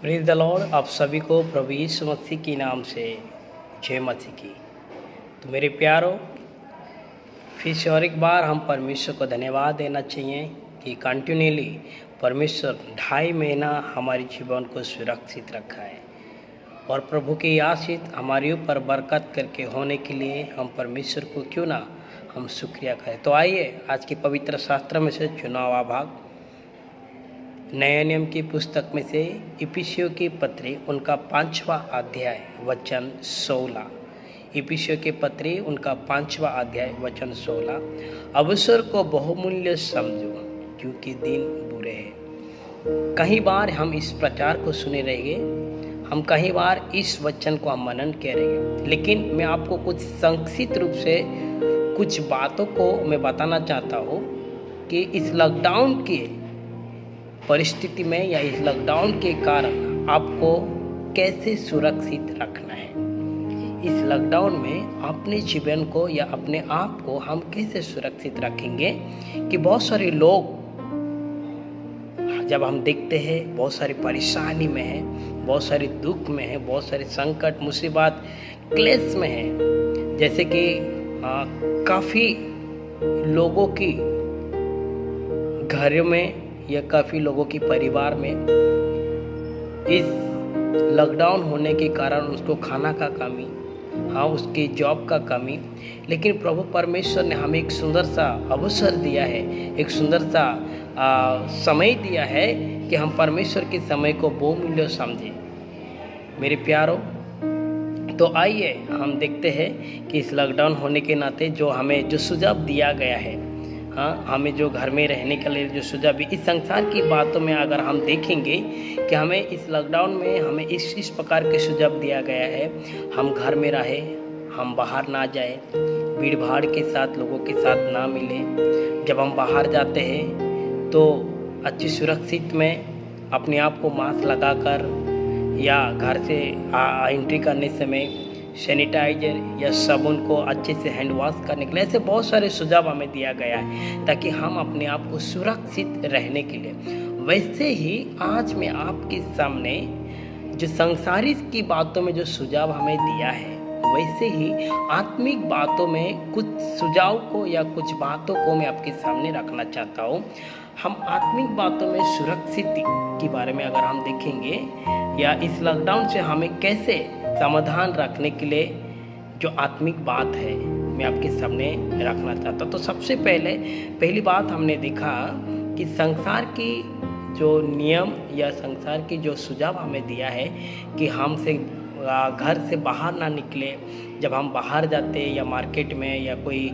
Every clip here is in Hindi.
Praise the Lord. आप सभी को प्रभु यीशु मसीह के नाम से जय मसीह की। तो मेरे प्यारों, फिर से और एक बार हम परमेश्वर को धन्यवाद देना चाहिए कि कंटिन्यूली परमेश्वर 2.5 महीना हमारे जीवन को सुरक्षित रखा है और प्रभु की आशीष हमारे ऊपर बरकत करके होने के लिए हम परमेश्वर को क्यों ना हम शुक्रिया करें। तो आइए आज के पवित्र शास्त्र में से चुना हुआ भाग नए नियम की पुस्तक में से इफिसियों की पत्री उनका 5वां अध्याय वचन 16। इफिसियों की पत्री उनका 5वां अध्याय वचन 16। अवसर को बहुमूल्य समझो क्योंकि दिन बुरे हैं। कई बार हम इस प्रचार को सुने रहेंगे, हम कई बार इस वचन को हम मनन करेंगे, लेकिन मैं आपको कुछ संक्षिप्त रूप से कुछ बातों को मैं बताना चाहता हूँ कि इस लॉकडाउन के परिस्थिति में या इस लॉकडाउन के कारण आपको कैसे सुरक्षित रखना है। इस लॉकडाउन में अपने जीवन को या अपने आप को हम कैसे सुरक्षित रखेंगे कि बहुत सारे लोग जब हम देखते हैं बहुत सारी परेशानी में है, बहुत सारे दुख में है, बहुत सारे संकट मुसीबत क्लेश में है। जैसे कि काफ़ी लोगों की घरों में या काफ़ी लोगों की परिवार में इस लॉकडाउन होने के कारण उसको खाना का कमी, उसकी जॉब का कमी, लेकिन प्रभु परमेश्वर ने हमें एक सुंदर सा अवसर दिया है, एक सुंदर सा समय दिया है कि हम परमेश्वर के समय को बहुमूल्य समझें। मेरे प्यारों, तो आइए हम देखते हैं कि इस लॉकडाउन होने के नाते जो हमें जो सुझाव दिया गया है, हमें जो घर में रहने के लिए जो सुझाव इस संसार की बातों में अगर हम देखेंगे कि हमें इस लॉकडाउन में हमें इस प्रकार के सुझाव दिया गया है। हम घर में रहे, हम बाहर ना जाए, भीड़ भाड़ के साथ लोगों के साथ ना मिले। जब हम बाहर जाते हैं तो अच्छी सुरक्षित में अपने आप को मास्क लगाकर या घर से एंट्री करने समय सैनिटाइजर या साबुन को अच्छे से हैंड वॉश करने के लिए, ऐसे बहुत सारे सुझाव हमें दिया गया है ताकि हम अपने आप को सुरक्षित रहने के लिए। वैसे ही आज मैं आपके सामने जो संसारिक की बातों में जो सुझाव हमें दिया है, वैसे ही आत्मिक बातों में कुछ सुझाव को या कुछ बातों को मैं आपके सामने रखना चाहता हूँ। हम आत्मिक बातों में सुरक्षित के बारे में अगर हम देखेंगे या इस लॉकडाउन से हमें कैसे समाधान रखने के लिए जो आत्मिक बात है मैं आपके सामने रखना चाहता हूँ। तो सबसे पहली बात हमने देखा कि संसार की जो नियम या संसार की जो सुझाव हमें दिया है कि हमसे घर से बाहर ना निकले। जब हम बाहर जाते हैं या मार्केट में या कोई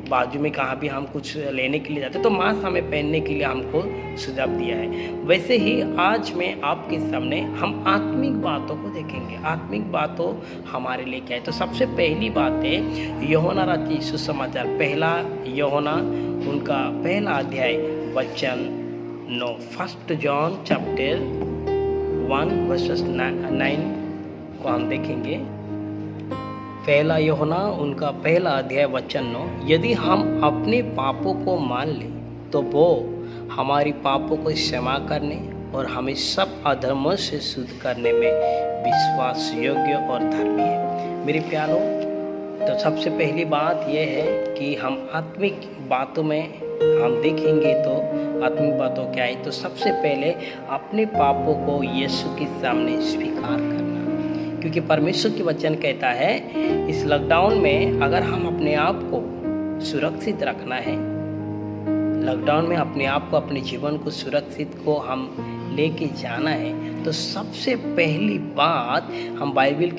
बाजू में कहाँ भी हम कुछ लेने के लिए जाते तो मास्क हमें पहनने के लिए हमको सुझाव दिया है। वैसे ही आज मैं आपके सामने हम आत्मिक बातों को देखेंगे। आत्मिक बातों हमारे लिए क्या है। तो सबसे पहली बात है यूहन्ना रचित सुसमाचार, पहला यूहन्ना उनका पहला अध्याय वचन 9। 1 जॉन चैप्टर 1 वर्सेस 9 को हम देखेंगे। पहला यूहन्ना उनका पहला अध्याय वचन 9। यदि हम अपने पापों को मान लें तो वो हमारी पापों को क्षमा करने और हमें सब अधर्मों से शुद्ध करने में विश्वास योग्य और धर्मी है। मेरे प्यारों, तो सबसे पहली बात यह है कि हम आत्मिक बातों में हम देखेंगे तो आत्मिक बातों क्या है। तो सबसे पहले अपने पापों को यीशु के सामने स्वीकार करना, क्योंकि परमेश्वर की वचन कहता है इस लॉकडाउन में अगर हम अपने आप को सुरक्षित रखना है, लॉकडाउन में अपने आप को अपने जीवन को सुरक्षित को हम लेके जाना है, तो सबसे पहली बात हम बाइबल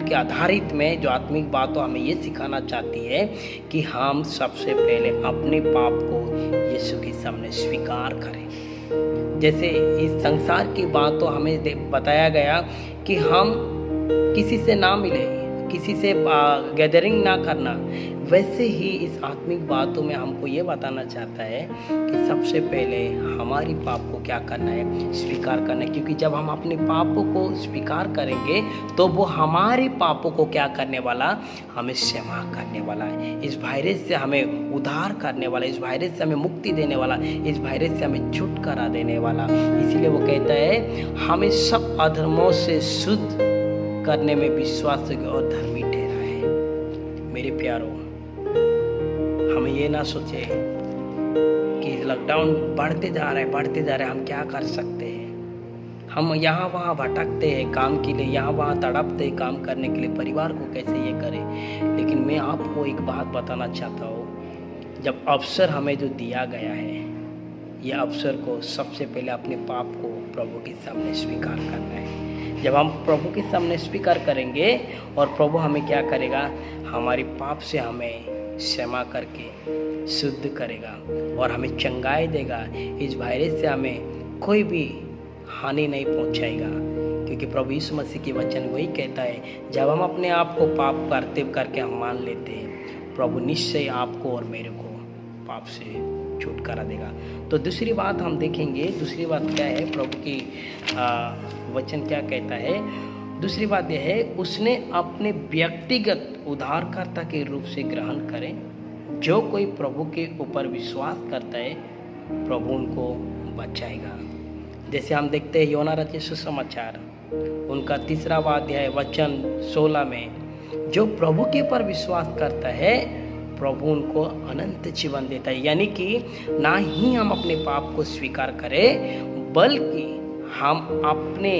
के आधारित में जो आत्मिक बातों हमें ये सिखाना चाहती है कि हम सबसे पहले अपने पाप को यीशु के सामने स्वीकार करें। जैसे इस संसार की बातों हमें बताया गया कि हम किसी से ना मिले, किसी से गैदरिंग ना करना, वैसे ही इस आत्मिक बातों में हमको ये बताना चाहता है कि सबसे पहले हमारी पाप को क्या करना है, स्वीकार करना है। क्योंकि जब हम अपने पापों को स्वीकार करेंगे तो वो हमारे पापों को क्या करने वाला, हमें क्षमा करने वाला है। इस वायरस से हमें उद्धार करने वाला, इस वायरस से हमें मुक्ति देने वाला, इस वायरस से हमें छुटकारा देने वाला। इसीलिए वो कहता है हमें सब अधर्मों से शुद्ध करने में विश्वास और धर्मी ठहरा है। मेरे प्यारों, हमें ये ना सोचे कि लॉकडाउन बढ़ते जा रहा है, हम क्या कर सकते हैं। हम यहाँ वहाँ भटकते हैं काम के लिए, यहाँ वहाँ तड़पते हैं काम करने के लिए, परिवार को कैसे ये करें। लेकिन मैं आपको एक बात बताना चाहता हूँ, जब अवसर हमें जो दिया गया है, ये अवसर को सबसे पहले अपने पाप को प्रभु के सामने स्वीकार करना है। जब हम प्रभु के सामने स्वीकार करेंगे और प्रभु हमें क्या करेगा, हमारे पाप से हमें क्षमा करके शुद्ध करेगा और हमें चंगाई देगा। इस वायरस से हमें कोई भी हानि नहीं पहुंचाएगा, क्योंकि प्रभु यीशु मसीह के वचन वही कहता है, जब हम अपने आप को पाप करके हम मान लेते हैं, प्रभु निश्चय आपको और मेरे को पाप से छुटकारा देगा। तो दूसरी बात हम देखेंगे, दूसरी बात क्या है, प्रभु की वचन क्या कहता है। दूसरी बात यह है, उसने अपने व्यक्तिगत उद्धारकर्ता के रूप से ग्रहण करें। जो कोई प्रभु के ऊपर विश्वास करता है, प्रभु उनको बचाएगा। जैसे हम देखते हैं योना रचित सुसमाचार उनका 3 अध्याय वचन 16 में, जो प्रभु के ऊपर विश्वास करता है प्रभु उनको अनंत जीवन देता है। यानी कि ना ही हम अपने पाप को स्वीकार करें, बल्कि हम अपने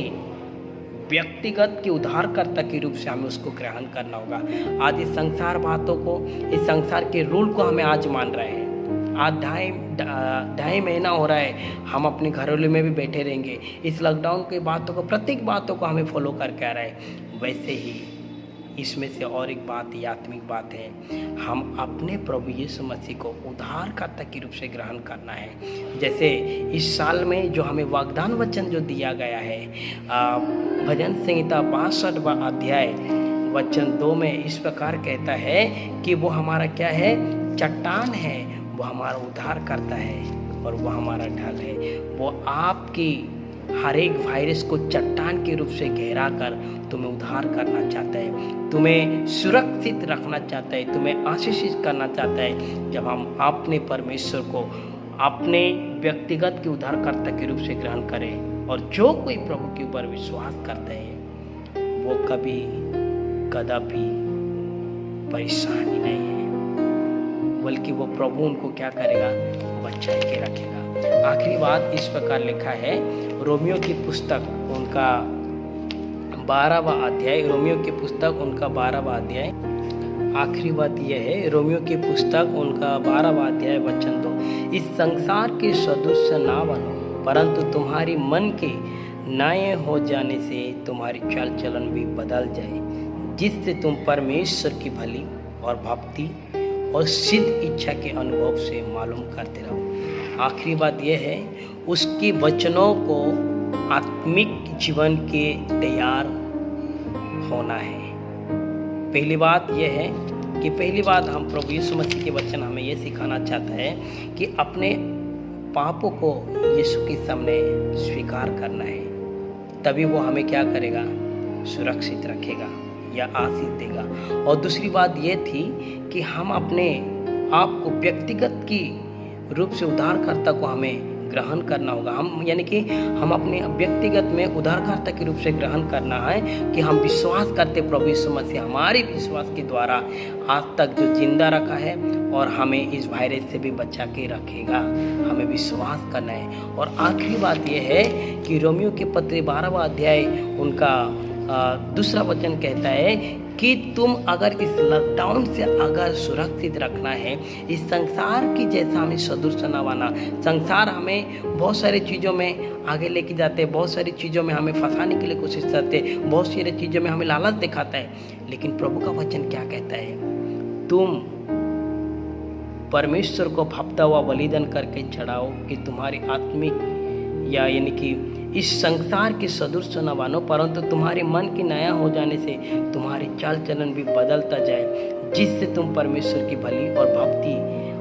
व्यक्तिगत के उद्धारकर्ता के रूप से हमें उसको ग्रहण करना होगा। आज इस संसार बातों को, इस संसार के रूल को हमें आज मान रहे हैं। आज ढाई महीना हो रहा है, हम अपने घरों में भी बैठे रहेंगे। इस लॉकडाउन की बातों को, प्रत्येक बातों को हमें फॉलो करके आ रहे हैं। वैसे ही इसमें से और एक बात, ये आत्मिक बात है, हम अपने प्रभु यीशु मसीह को उद्धारकर्ता के रूप से ग्रहण करना है। जैसे इस साल में जो हमें वाग्दान वचन जो दिया गया है, भजन संहिता 62वां अध्याय वचन 2 में इस प्रकार कहता है कि वो हमारा क्या है, चट्टान है, वो हमारा उद्धार करता है और वो हमारा ढल है। वो आपकी हर एक वायरस को चट्टान के रूप से घेरा कर तुम्हें उद्धार करना चाहता है, तुम्हें सुरक्षित रखना चाहता है, तुम्हें आशीषित करना चाहता है। जब हम अपने परमेश्वर को अपने व्यक्तिगत के उद्धारकर्ता के रूप से ग्रहण करें, और जो कोई प्रभु के ऊपर विश्वास करता है वो कदापि परेशानी नहीं है, बल्कि वो प्रभु उनको क्या करेगा, बचा के रखेगा। आखिरी बात इस प्रकार लिखा है, रोमियो की पुस्तक उनका 12वां अध्याय, रोमियो की पुस्तक उनका 12वां अध्याय, आखिरी बात यह है, रोमियो की पुस्तक उनका 12वां अध्याय वचन 2, इस संसार के सदृश ना बनो, परंतु तुम्हारी मन के नए हो जाने से तुम्हारी चाल चलन भी बदल जाए, जिससे तुम परमेश्वर की भली और भक्ति और सिद्ध इच्छा के अनुभव से मालूम करते रहो। आखिरी बात यह है, उसके वचनों को आत्मिक जीवन के तैयार होना है। पहली बात यह है कि पहली बात हम प्रभु यीशु मसीह के वचन हमें यह सिखाना चाहता है कि अपने पापों को यीशु के सामने स्वीकार करना है, तभी वो हमें क्या करेगा, सुरक्षित रखेगा या आशीष देगा। और दूसरी बात ये थी कि हम अपने आप को व्यक्तिगत की रूप से उद्धारकर्ता को हमें ग्रहण करना होगा। हम यानी कि हम अपने व्यक्तिगत में उद्धारकर्ता के रूप से ग्रहण करना है कि हम विश्वास करते प्रभु यीशु मसीह हमारे विश्वास के द्वारा आज तक जो जिंदा रखा है और हमें इस वायरस से भी बचा के रखेगा। हमें विश्वास करना है। और आखिरी बात यह है कि रोमियो के पत्र 12वां अध्याय उनका दूसरा वचन कहता है कि तुम अगर इस लॉकडाउन से अगर सुरक्षित रखना है, इस संसार की जैसा हमें सदृश न बना। संसार हमें बहुत सारी चीज़ों में आगे लेके जाते हैं, बहुत सारी चीज़ों में हमें फंसाने के लिए कोशिश करते हैं, बहुत सारी चीज़ों में हमें लालच दिखाता है। लेकिन प्रभु का वचन क्या कहता है, तुम परमेश्वर को भापता हुआ बलिदान करके चढ़ाओ कि तुम्हारी आत्मिक या यानी कि इस संसार के सदृश न बनो, परंतु तुम्हारे मन की नया हो जाने से तुम्हारे चाल चलन भी बदलता जाए, जिससे तुम परमेश्वर की भली और भक्ति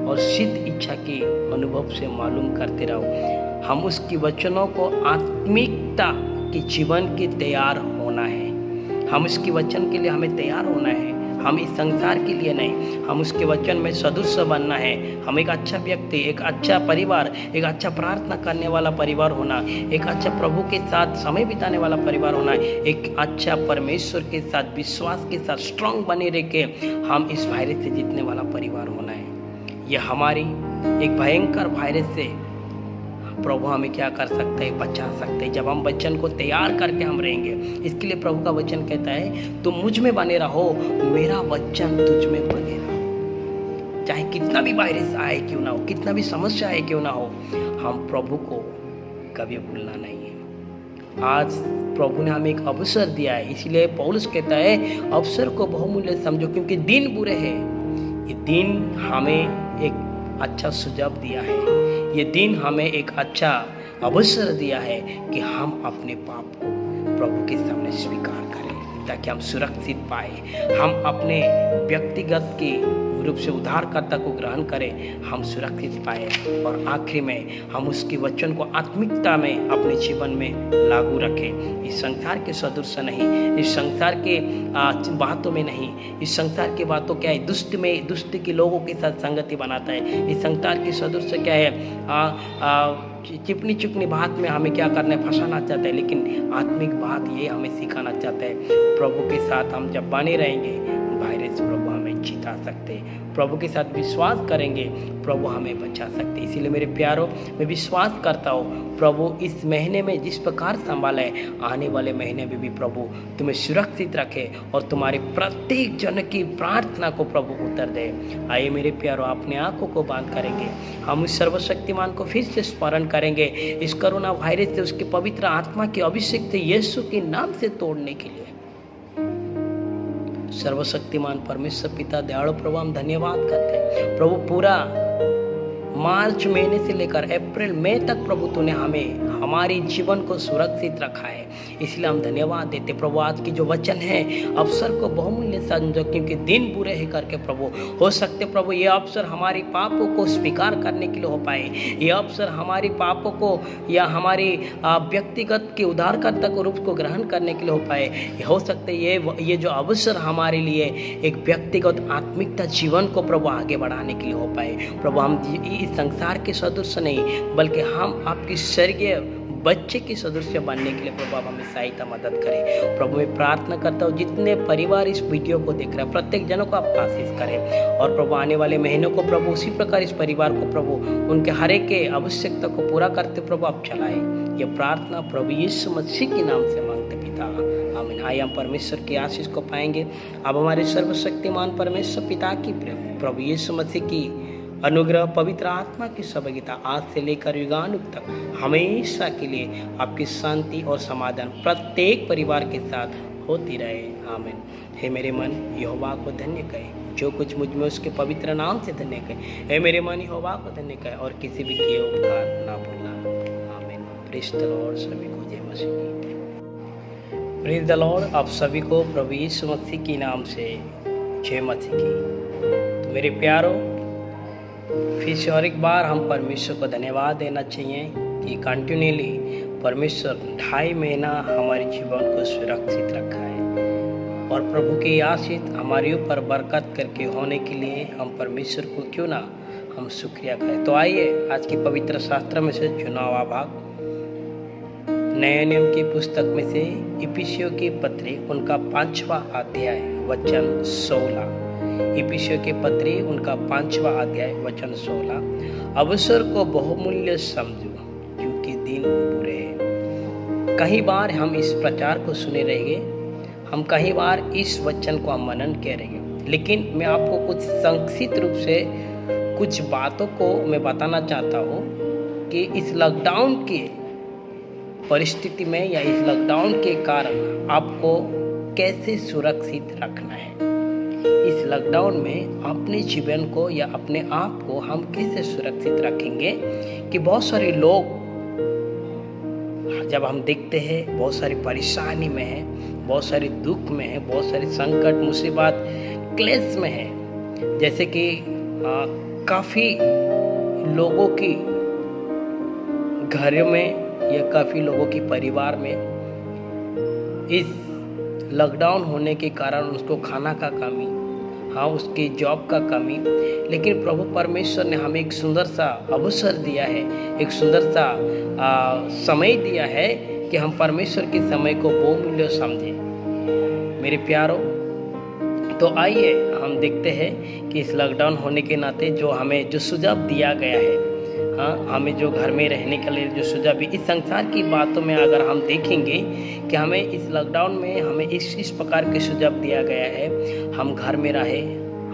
और सिद्ध इच्छा के अनुभव से मालूम करते रहो। हम उसकी वचनों को आत्मिकता के जीवन के तैयार होना है। हम उसके वचन के लिए हमें तैयार होना है। हम इस संसार के लिए नहीं, हम उसके वचन में सदृश बनना है। हम एक अच्छा व्यक्ति, एक अच्छा परिवार, एक अच्छा प्रार्थना करने वाला परिवार होना, एक अच्छा प्रभु के साथ समय बिताने वाला परिवार होना, एक अच्छा परमेश्वर के साथ विश्वास के साथ स्ट्रांग बने रह के हम इस वायरस से जीतने वाला परिवार होना है। यह हमारी एक भयंकर वायरस से प्रभु हमें क्या कर सकते हैं, बचा सकते हैं, जब हम वचन को तैयार करके हम रहेंगे। इसके लिए प्रभु का वचन कहता है, तुम मुझ में बने रहो, मेरा वचन तुझ में बने रहो। चाहे कितना भी वायरस आए क्यों ना हो, कितना भी समस्या आए क्यों ना हो, हम प्रभु को कभी भूलना नहीं है। आज प्रभु ने हमें एक अवसर दिया है, इसलिए पौलुस कहता है अवसर को बहुमूल्य समझो, क्योंकि दिन बुरे हैं। ये दिन हमें एक अच्छा सुझाव दिया है, ये दिन हमें एक अच्छा अवसर दिया है कि हम अपने पाप को प्रभु के सामने स्वीकार करें, ताकि हम सुरक्षित पाए। हम अपने व्यक्तिगत के रूप से उद्धारकर्ता को ग्रहण करें, हम सुरक्षित पाए, और आखिर में हम उसके वचन को आत्मिकता में अपने जीवन में लागू रखें। इस संसार के सदृश नहीं, इस संसार के बातों में नहीं। इस संसार की बातों क्या है, दुष्ट के लोगों के साथ संगति बनाता है। इस संसार के सदृश क्या है, चिपनी चुपनी बात में हमें क्या करना है, फंसाना चाहता है, लेकिन आत्मिक बात ये हमें सिखाना चाहता है। प्रभु के साथ हम जब बने रहेंगे, वायरस प्रभु हमें जिता सकते हैं। प्रभु के साथ विश्वास करेंगे, प्रभु हमें बचा सकते हैं। इसीलिए मेरे प्यारों, मैं विश्वास करता हूँ प्रभु इस महीने में जिस प्रकार संभाला है, आने वाले महीने में भी प्रभु तुम्हें सुरक्षित रखे और तुम्हारे प्रत्येक जन की प्रार्थना को प्रभु उत्तर दे। आइए मेरे प्यारों, अपने आंखों को बंद करेंगे, हम उस सर्वशक्तिमान को फिर से स्मरण करेंगे, इस कोरोना वायरस से, उसके पवित्र आत्मा के अभिषेक से, यीशु के नाम से तोड़ने के लिए। सर्वशक्तिमान परमेश्वर पिता दयालु प्रभु, हम धन्यवाद करते हैं प्रभु। पूरा मार्च महीने से लेकर अप्रैल मई तक प्रभु तूने हमें, हमारे जीवन को सुरक्षित रखा है, इसलिए हम धन्यवाद देते प्रभु। आज की जो वचन है, अवसर को बहुमूल्य समझो, क्योंकि दिन बुरे है करके प्रभु, हो सकते प्रभु ये अवसर हमारे पापों को स्वीकार करने के लिए हो पाए, ये अवसर हमारे पापों को या हमारे व्यक्तिगत के उद्धारकर्ता को रूप को ग्रहण करने के लिए हो पाए। हो सकते ये जो अवसर हमारे लिए एक व्यक्तिगत आत्मिकता जीवन को प्रभु आगे बढ़ाने के लिए हो पाए। प्रभु हम इस संसार के सदृश नहीं, बल्कि हम आपकी स्वर्गीय बच्चे की सदस्य बनने के लिए प्रभु आप हमें सहायता मदद करें। प्रभु मैं प्रार्थना करता हूँ जितने परिवार इस वीडियो को देख रहे हैं, प्रत्येक जनों को आप आशीष करें, और प्रभु आने वाले महीनों को प्रभु उसी प्रकार इस परिवार को प्रभु उनके हर एक के आवश्यकता को पूरा करते प्रभु आप चलाएं। ये प्रार्थना प्रभु यीशु मसीह के नाम से मांगते पिता, आमीन। आइए हम परमेश्वर की आशीष को पाएंगे। अब हमारे सर्वशक्तिमान परमेश्वर पिता की प्रेम, प्रभु यीशु मसीह की अनुग्रह, पवित्र आत्मा की सहभागिता आज से लेकर युगानुग तक हमेशा के लिए आपकी शांति और समाधान प्रत्येक परिवार के साथ होती रहे, आमीन। हे मेरे मन यहोवा को धन्य कहे, जो कुछ मुझ में उसके पवित्र नाम से धन्य कहे। हे मेरे मन यहोवा को धन्य कहे और किसी भी किए उपकार ना भूलना, आमीन। Praise the Lord. सभी को जय मसीह की। Praise the Lord. आप सभी को प्रभु यीशु मसीह के नाम से जय मसीह की। तो मेरे प्यारों, फिर से और एक बार हम परमेश्वर को धन्यवाद देना चाहिए कि कंटिन्यूली परमेश्वर 2.5 महीना हमारे जीवन को सुरक्षित रखा है, और प्रभु की आशीष हमारे ऊपर बरकत करके होने के लिए हम परमेश्वर को क्यों ना हम शुक्रिया करें। तो आइए आज की पवित्र शास्त्र में से चुना हुआ भाग, नए नियम की पुस्तक में से इफिसियों की पत्री उनका 5वां अध्याय वचन 16। इफिसियों के पत्री उनका 5वां अध्याय वचन 16। अवसर को बहुमूल्य समझो, क्योंकि दिन बुरे हैं। कई बार हम इस प्रचार को सुने रहेंगे, हम कई बार इस वचन को हम मनन कह रहेंगे, लेकिन मैं आपको कुछ संक्षिप्त रूप से कुछ बातों को मैं बताना चाहता हूँ कि इस लॉकडाउन की परिस्थिति में या इस लॉकडाउन के कारण आपको कैसे सुरक्षित रखना है। इस लॉकडाउन में अपने जीवन को या अपने आप को हम कैसे सुरक्षित रखेंगे कि बहुत सारे लोग जब हम देखते हैं बहुत सारी परेशानी में है, बहुत सारे दुख में है, बहुत सारे संकट मुसीबत क्लेश में है, जैसे कि काफ़ी लोगों की घर में या काफ़ी लोगों की परिवार में इस लॉकडाउन होने के कारण उसको खाना का कमी, हाँ उसकी जॉब का कमी, लेकिन प्रभु परमेश्वर ने हमें एक सुंदर सा अवसर दिया है, एक सुंदर सा समय दिया है कि हम परमेश्वर के समय को बहुमूल्य समझें। मेरे प्यारों, तो आइए हम देखते हैं कि इस लॉकडाउन होने के नाते जो हमें जो सुझाव दिया गया है, हाँ हमें जो घर में रहने के लिए जो सुझाव, इस संसार की बातों में अगर हम देखेंगे कि हमें इस लॉकडाउन में हमें इस प्रकार के सुझाव दिया गया है, हम घर में रहे,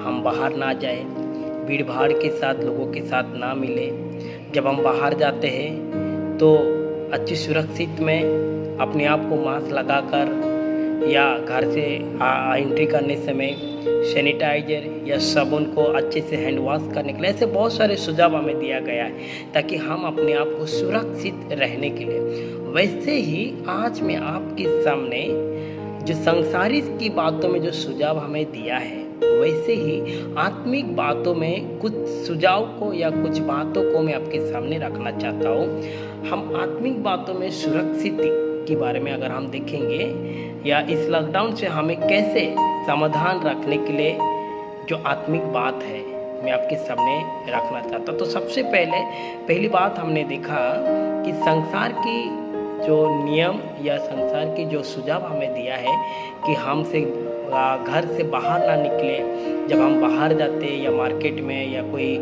हम बाहर ना जाए, भीड़ भाड़ के साथ लोगों के साथ ना मिले, जब हम बाहर जाते हैं तो अच्छी सुरक्षित में अपने आप को मास्क लगाकर या घर से एंट्री करने समय सैनिटाइजर या साबुन को अच्छे से हैंड वॉश करने के लिए, ऐसे बहुत सारे सुझाव हमें दिया गया है ताकि हम अपने आप को सुरक्षित रहने के लिए। वैसे ही आज मैं आपके सामने जो संसारिक की बातों में जो सुझाव हमें दिया है, वैसे ही आत्मिक बातों में कुछ सुझाव को या कुछ बातों को मैं आपके सामने रखना चाहता हूँ। हम आत्मिक बातों में सुरक्षित के बारे में अगर हम देखेंगे या इस लॉकडाउन से हमें कैसे समाधान रखने के लिए जो आत्मिक बात है मैं आपके सामने रखना चाहता हूँ। तो सबसे पहली बात हमने देखा कि संसार की जो नियम या संसार की जो सुझाव हमें दिया है कि हमसे घर से बाहर ना निकले, जब हम बाहर जाते या मार्केट में या कोई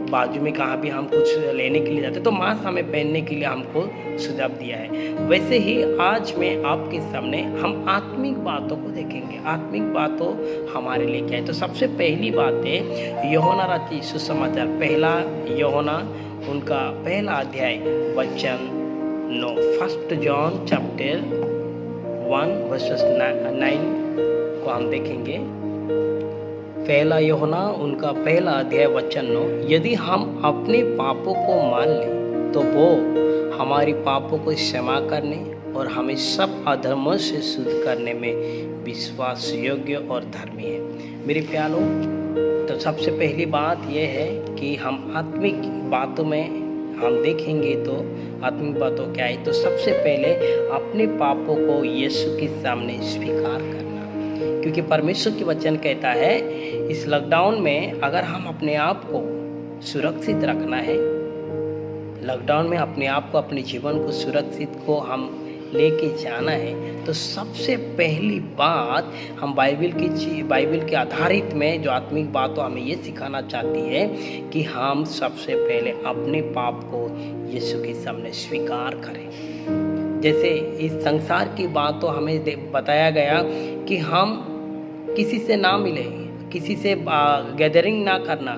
बाजू में कहाँ भी हम कुछ लेने के लिए जाते तो मास्क हमें पहनने के लिए हमको सुझाव दिया है। वैसे ही आज मैं आपके सामने हम आत्मिक बातों को देखेंगे, आत्मिक बातों हमारे लिए क्या है। तो सबसे पहली बात है यूहन्ना रचित सुसमाचार, पहला यूहन्ना उनका पहला अध्याय वचन 9, 1 जॉन चैप्टर 1 वर्सेस 9 को हम देखेंगे। पहला यूहन्ना उनका पहला अध्याय वचन 9, यदि हम अपने पापों को मान लें तो वो हमारी पापों को क्षमा करने और हमें सब अधर्मों से शुद्ध करने में विश्वास योग्य और धर्मी है। मेरे प्यारों, तो सबसे पहली बात यह है कि हम आत्मिक बातों में हम देखेंगे तो आत्मिक बातों क्या है। तो सबसे पहले अपने पापों को यीशु के सामने स्वीकार करना, क्योंकि परमेश्वर की वचन कहता है इस लॉकडाउन में अगर हम अपने आप को सुरक्षित रखना है, लॉकडाउन में अपने आप को अपने जीवन को सुरक्षित को हम लेके जाना है, तो सबसे पहली बात हम बाइबल के आधारित में जो आत्मिक बातों हमें ये सिखाना चाहती है कि हम सबसे पहले अपने पाप को यीशु के सामने स्वीकार करें। जैसे इस संसार की बातों हमें बताया गया कि हम किसी से ना मिले, किसी से गैदरिंग ना करना,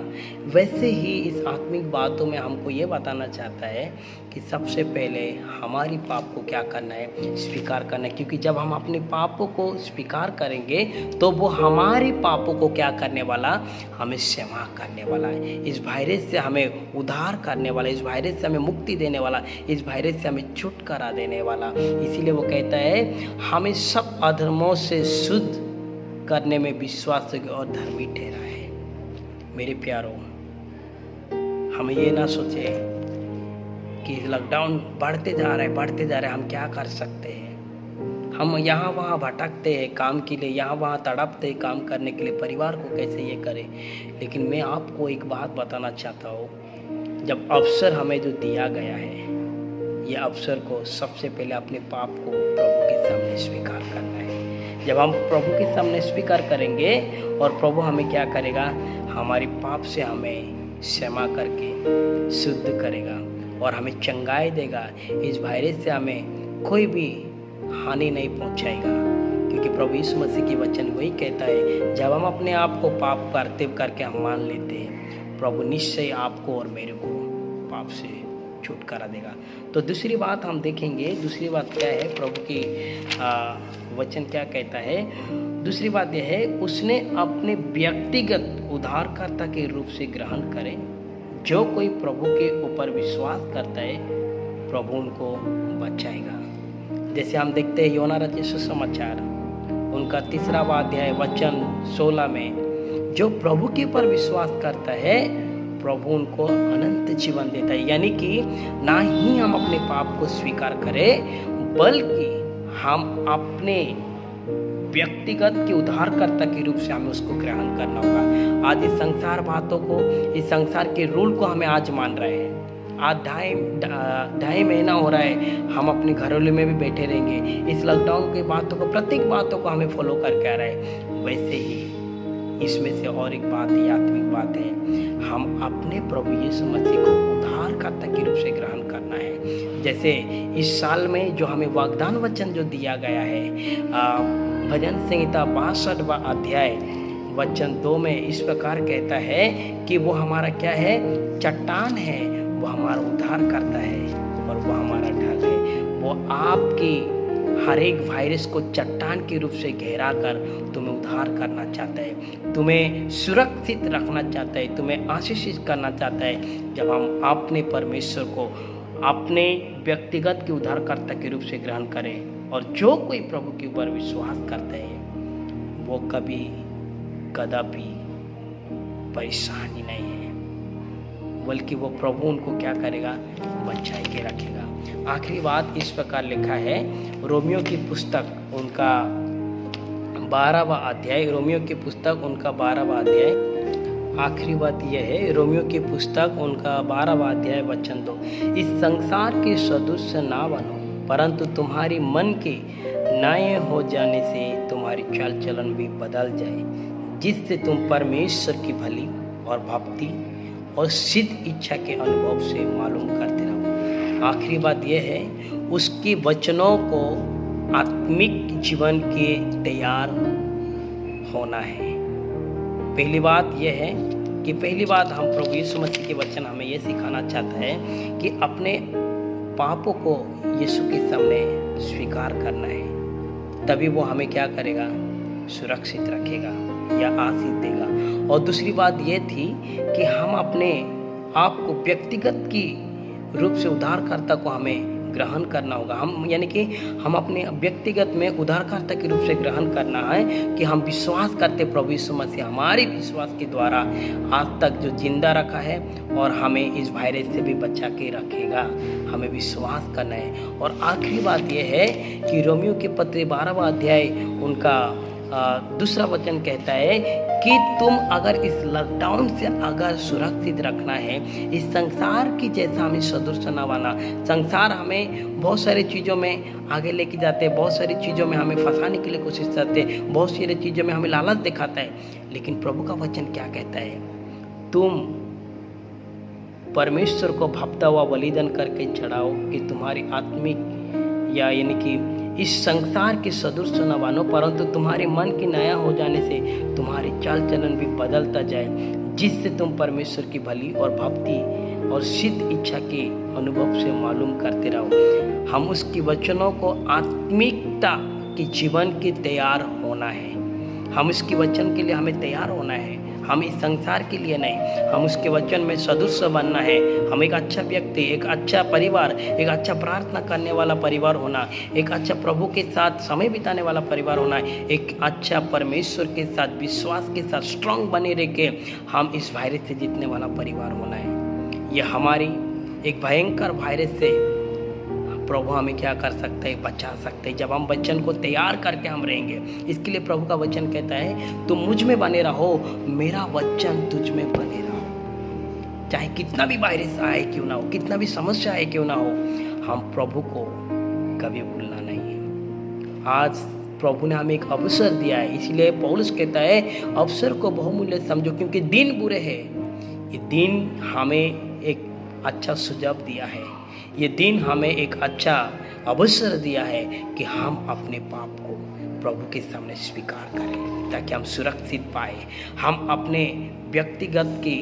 वैसे ही इस आत्मिक बातों में हमको ये बताना चाहता है कि सबसे पहले हमारी पाप को क्या करना है, स्वीकार करना है। क्योंकि जब हम अपने पापों को स्वीकार करेंगे तो वो हमारे पापों को क्या करने वाला, हमें क्षमा करने वाला है, इस वायरस से हमें उद्धार करने वाला, इस वायरस से हमें मुक्ति देने वाला, इस वायरस से हमें छुटकारा देने वाला। इसीलिए वो कहता है हमें सब अधर्मों से शुद्ध करने में विश्वास और धर्मी ठहरा है। मेरे प्यारों, हम ये ना सोचे कि लॉकडाउन बढ़ते जा रहा है, हम क्या कर सकते हैं। हम यहाँ वहाँ भटकते हैं काम के लिए, यहाँ वहाँ तड़पते हैं काम करने के लिए, परिवार को कैसे ये करें। लेकिन मैं आपको एक बात बताना चाहता हूँ, जब अवसर हमें जो दिया गया है, ये अवसर को सबसे पहले अपने पाप को प्रभु के सामने स्वीकार करना है। जब हम प्रभु के सामने स्वीकार करेंगे और प्रभु हमें क्या करेगा, हमारी पाप से हमें क्षमा करके शुद्ध करेगा और हमें चंगाई देगा, इस वायरस से हमें कोई भी हानि नहीं पहुंचाएगा। क्योंकि प्रभु यीशु मसीह की वचन वही कहता है, जब हम अपने आप को पाप करके हम मान लेते हैं, प्रभु निश्चय आपको और मेरे को पाप से छुटकारा देगा। तो दूसरी बात हम देखेंगे, दूसरी बात क्या है, प्रभु की वचन क्या कहता है। दूसरी बात यह है, उसने अपने व्यक्तिगत उद्धारकर्ता के रूप से ग्रहण करें। जो कोई प्रभु के ऊपर विश्वास करता है प्रभु उनको बचाएगा। जैसे हम देखते हैं योना रचित सुसमाचार उनका 3वां अध्याय वचन 16 में, जो प्रभु के ऊपर विश्वास करता है प्रभु उनको अनंत जीवन देता है। यानी कि ना ही हम अपने पाप को स्वीकार करें बल्कि हम अपने व्यक्तिगत के उद्धारकर्ता के रूप से हमें उसको ग्रहण करना होगा। आज इस संसार बातों को, इस संसार के रूल को हमें आज मान रहे हैं। आज ढाई महीना हो रहा है हम अपने घरों में भी बैठे रहेंगे। इस लॉकडाउन के बातों को, प्रत्येक बातों को हमें फॉलो करके आ रहे हैं। वैसे ही इसमें से और एक बात है, आत्मिक बात है, हम अपने प्रभु यीशु मसीह को उद्धारकर्ता के रूप से ग्रहण करना है। जैसे इस साल में जो हमें वाग्दान वचन जो दिया गया है, भजन संहिता 62वां अध्याय वचन 2 में इस प्रकार कहता है कि वो हमारा क्या है, चट्टान है, वो हमारा उद्धार करता है और वो हमारा ढाल है। वो आपकी हर एक वायरस को चट्टान के रूप से घेरा कर तुम्हें उद्धार करना चाहता है, तुम्हें सुरक्षित रखना चाहता है, तुम्हें आशीषित करना चाहता है। जब हम अपने परमेश्वर को अपने व्यक्तिगत के उद्धारकर्ता के रूप से ग्रहण करें, और जो कोई प्रभु के ऊपर विश्वास करता है वो कभी कदापि परेशानी नहीं है, बल्कि वो प्रभु उनको क्या करेगा, बचाए के रखेगा। आखिरी बात इस प्रकार लिखा है रोमियो की पुस्तक उनका 12वां अध्याय, रोमियो की पुस्तक उनका 12वां अध्याय। आखिरी बात यह है, रोमियो की पुस्तक उनका 12वां अध्याय वचन 2, इस संसार के सदृश ना बनो, परंतु तुम्हारी मन के नए हो जाने से तुम्हारी चाल चलन भी बदल जाए, जिससे तुम परमेश्वर की भली और भक्ति और सिद्ध इच्छा के अनुभव से मालूम करते रहो। आखिरी बात यह है, उसके वचनों को आत्मिक जीवन के तैयार होना है। पहली बात यह है कि हम प्रभु यीशु मसीह के वचन हमें यह सिखाना चाहता है कि अपने पापों को यीशु के सामने स्वीकार करना है, तभी वो हमें क्या करेगा, सुरक्षित रखेगा या आशीष देगा। और दूसरी बात ये थी कि हम अपने आप को व्यक्तिगत की रूप से उद्धारकर्ता को हमें ग्रहण करना होगा। हम यानी कि हम अपने व्यक्तिगत में उद्धारकर्ता के रूप से ग्रहण करना है कि हम विश्वास करते प्रभु यीशु मसीह हमारे विश्वास के द्वारा आज तक जो जिंदा रखा है और हमें इस वायरस से भी बचा के रखेगा, हमें विश्वास करना है। और आखिरी बात यह है कि रोमियो के पत्र 12वां अध्याय उनका दूसरा वचन कहता है कि तुम अगर इस लॉकडाउन से अगर सुरक्षित रखना है, इस संसार की जैसा हमें सदृश न बना। संसार हमें बहुत सारी चीज़ों में आगे लेके जाते हैं, बहुत सारी चीज़ों में हमें फंसाने के लिए कोशिश करते हैं, बहुत सारी चीज़ों में हमें लालच दिखाता है। लेकिन प्रभु का वचन क्या कहता है, तुम परमेश्वर को भापता हुआ बलिदान करके चढ़ाओ कि तुम्हारी आत्मिक या यानी कि इस संसार के सदृश न बनो, परंतु तुम्हारे मन के नया हो जाने से तुम्हारी चाल चलन भी बदलता जाए, जिससे तुम परमेश्वर की भली और भक्ति और सिद्ध इच्छा के अनुभव से मालूम करते रहो। हम उसकी वचनों को आत्मिकता के जीवन के तैयार होना है। हम उसके वचन के लिए हमें तैयार होना है, हम इस संसार के लिए नहीं, हम उसके वचन में सदृश बनना है। हम एक अच्छा व्यक्ति, एक अच्छा परिवार, एक अच्छा प्रार्थना करने वाला परिवार होना, एक अच्छा प्रभु के साथ समय बिताने वाला परिवार होना, एक अच्छा परमेश्वर के साथ विश्वास के साथ स्ट्रांग बने रह के हम इस वायरस से जीतने वाला परिवार होना है। ये हमारी एक भयंकर वायरस से प्रभु हमें क्या कर सकते हैं, बचा सकते हैं, जब हम वचन को तैयार करके हम रहेंगे। इसके लिए प्रभु का वचन कहता है तुम मुझ में बने रहो, मेरा वचन तुझ में बने रहो। चाहे कितना भी वायरस आए क्यों ना हो, कितना भी समस्या आए क्यों ना हो, हम प्रभु को कभी भूलना नहीं है। आज प्रभु ने हमें एक अवसर दिया है, इसलिए पौलुस कहता है अवसर को बहुमूल्य समझो, क्योंकि दिन बुरे हैं। ये दिन हमें एक अच्छा सुझाव दिया है, ये दिन हमें एक अच्छा अवसर दिया है कि हम अपने पाप को प्रभु के सामने स्वीकार करें, ताकि हम सुरक्षित पाए। हम अपने व्यक्तिगत के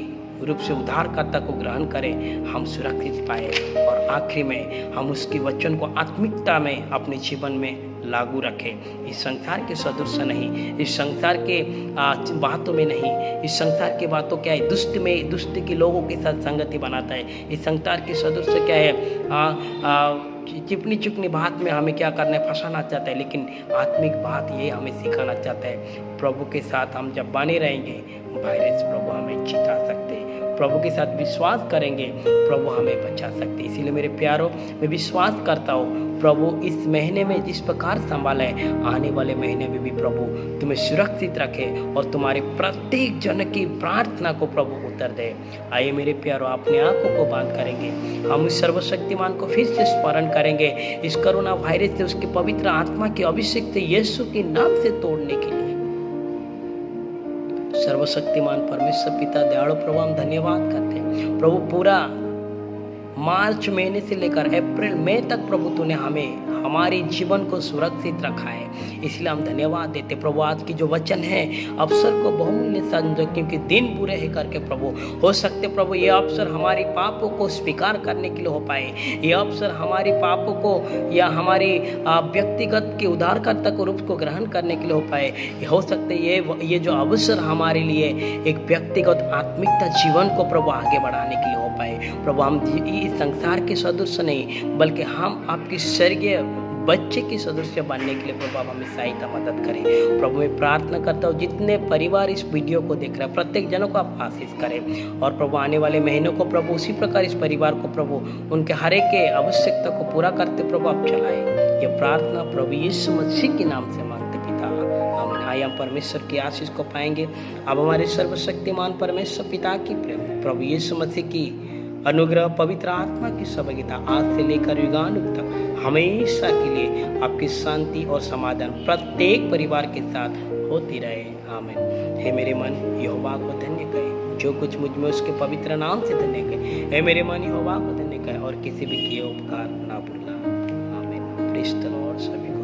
रूप से उद्धारकर्ता को ग्रहण करें, हम सुरक्षित पाए और आखिरी में हम उसके वचन को आत्मिकता में अपने जीवन में लागू रखें। इस संसार के सदृश नहीं, इस संसार के बातों में नहीं, इस संसार की बातों क्या है, दुष्ट के लोगों के साथ संगति बनाता है। इस संसार के सदृश क्या है, चिपनी चुपनी बात में हमें क्या करना है, फंसाना चाहता है, लेकिन आत्मिक बात ये हमें सिखाना चाहता है। प्रभु के साथ हम जब बने रहेंगे, वायरस प्रभु हमें जिता सकते हैं। प्रभु के साथ विश्वास करेंगे, प्रभु हमें बचा सकते हैं। इसीलिए मेरे प्यारों, मैं विश्वास करता हूँ प्रभु इस महीने में जिस प्रकार संभाला है, आने वाले महीने में भी प्रभु तुम्हें सुरक्षित रखे और तुम्हारे प्रत्येक जन की प्रार्थना को प्रभु उत्तर दे। आइए मेरे प्यारों, अपने आंखों को बंद करेंगे, हम उस सर्वशक्तिमान को फिर से स्मरण करेंगे, इस कोरोना वायरस से, उसके पवित्र आत्मा के अभिषेक से, यीशु के नाम से तोड़ने के लिए। सर्वशक्तिमान परमेश्वर पिता दयालु प्रभु, हम धन्यवाद करते हैं प्रभु। पूरा मार्च महीने से लेकर अप्रैल मई तक प्रभु तूने हमें, हमारे जीवन को सुरक्षित रखा है, इसलिए हम धन्यवाद देते प्रभु। आज की जो वचन है, अवसर को बहुमूल्य समझो, क्योंकि दिन बुरे है करके प्रभु, हो सकते प्रभु ये अवसर हमारे पापों को स्वीकार करने के लिए हो पाए, ये अवसर हमारे पापों को या हमारी व्यक्तिगत के उद्धारकर्ता को रूप को ग्रहण करने के लिए हो पाए। हो सकते ये जो अवसर हमारे लिए एक व्यक्तिगत आत्मिकता जीवन को प्रभु आगे बढ़ाने के लिए हो पाए। प्रभु हम इस संसार के सदृश नहीं, बल्कि हम आपकी स्वर्गीय बच्चे की सदस्य बनने के लिए प्रभु आप हमें सहायता मदद करें। प्रभु मैं प्रार्थना करता हूँ जितने परिवार इस वीडियो को देख रहे हैं, प्रत्येक जनों को आप आशीष करें और प्रभु आने वाले महीनों को प्रभु उसी प्रकार इस परिवार को प्रभु उनके हर एक के आवश्यकता को पूरा करते प्रभु आप चलाएं। ये प्रार्थना प्रभु यीशु मसीह के नाम से मांगते पिता, आमीन। आइए हम परमेश्वर की आशीष को पाएंगे। अब हमारे सर्वशक्तिमान परमेश्वर पिता की प्रेम, प्रभु यीशु मसीह की अनुग्रह, पवित्र आत्मा की सहभागिता आज से लेकर युगानुग तक हमेशा के लिए आपकी शांति और समाधान प्रत्येक परिवार के साथ होती रहे, आमीन। हे मेरे मन यहोवा को धन्य कहे, जो कुछ मुझ में उसके पवित्र नाम से धन्य कहे। हे मेरे मन यहोवा को धन्य कहे और किसी भी किए उपकार ना भूलना, आमीन। Praise the Lord. सभी को